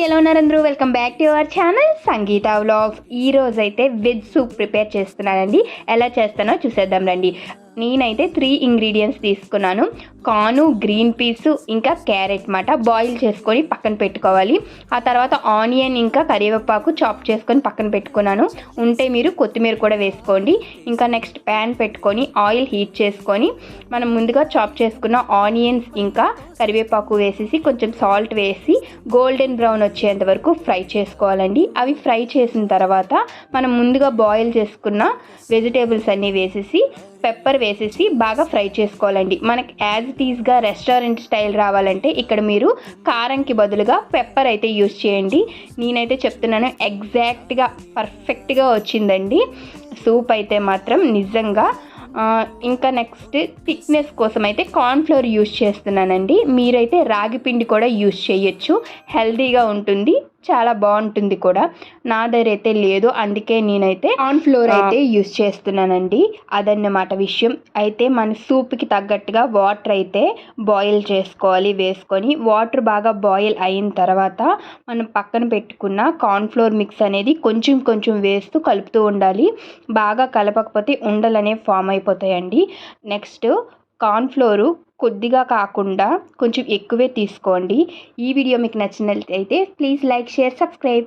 ఎలా ఉన్నారు అందరూ? Welcome back to our channel Sangeetha vlogs. ఈ రోజు అయితే వెజ్ సూప్ ప్రిపేర్ చేస్తున్నానండి. ఎలా చేస్తానో చూసేద్దాం రండి. నేనైతే 3 ఇంగ్రీడియంట్స్ తీసుకున్నాను. కార్ను, గ్రీన్ పీస్, ఇంకా క్యారెట్ మాట బాయిల్ చేసుకొని పక్కన పెట్టుకోవాలి. ఆ తర్వాత ఆనియన్ ఇంకా కరివేపాకు చాప్ చేసుకొని పక్కన పెట్టుకున్నాను. ఉంటే మీరు కొత్తిమీర కూడా వేసుకోండి. ఇంకా నెక్స్ట్ ప్యాన్ పెట్టుకొని ఆయిల్ హీట్ చేసుకొని మనం ముందుగా చాప్ చేసుకున్న ఆనియన్స్ ఇంకా కరివేపాకు వేసేసి కొంచెం సాల్ట్ వేసి గోల్డెన్ బ్రౌన్ వచ్చేంత వరకు ఫ్రై చేసుకోవాలండి. అవి ఫ్రై చేసిన తర్వాత మనం ముందుగా బాయిల్ చేసుకున్న వెజిటేబుల్స్ అన్నీ వేసేసి పెప్పర్ వేసేసి బాగా ఫ్రై చేసుకోవాలండి. మనకి యాజ్ ఇట్ ఈస్గా రెస్టారెంట్ స్టైల్ రావాలంటే ఇక్కడ మీరు కారంకి బదులుగా పెప్పర్ అయితే యూజ్ చేయండి. నేనైతే చెప్తున్నాను, ఎగ్జాక్ట్గా పర్ఫెక్ట్గా వచ్చిందండి సూప్ అయితే మాత్రం నిజంగా. ఇంకా నెక్స్ట్ థిక్నెస్ కోసం అయితే కార్న్ఫ్లోర్ యూజ్ చేస్తున్నానండి. మీరైతే రాగి పిండి కూడా యూజ్ చేయొచ్చు, హెల్తీగా ఉంటుంది, చాలా బాగుంటుంది కూడా. నా దగ్గర అయితే లేదు, అందుకే నేనైతే కార్న్ఫ్లోర్ అయితే యూజ్ చేస్తున్నానండి. అదన్నమాట విషయం. అయితే మన సూప్కి తగ్గట్టుగా వాటర్ అయితే బాయిల్ చేసుకోవాలి. వేసుకొని వాటర్ బాగా బాయిల్ అయిన తర్వాత మనం పక్కన పెట్టుకున్న కార్న్ఫ్లోర్ మిక్స్ అనేది కొంచెం కొంచెం వేస్తూ కలుపుతూ ఉండాలి. బాగా కలపకపోతే ఉండలు అనేవి ఫామ్ అయిపోతాయండి. నెక్స్ట్ కార్న్ఫ్లోరు కొద్దిగా కాకుండా కొంచెం ఎక్కువే తీసుకోండి. ఈ వీడియో మీకు నచ్చినట్లయితే ప్లీజ్ లైక్, షేర్, సబ్స్క్రైబ్.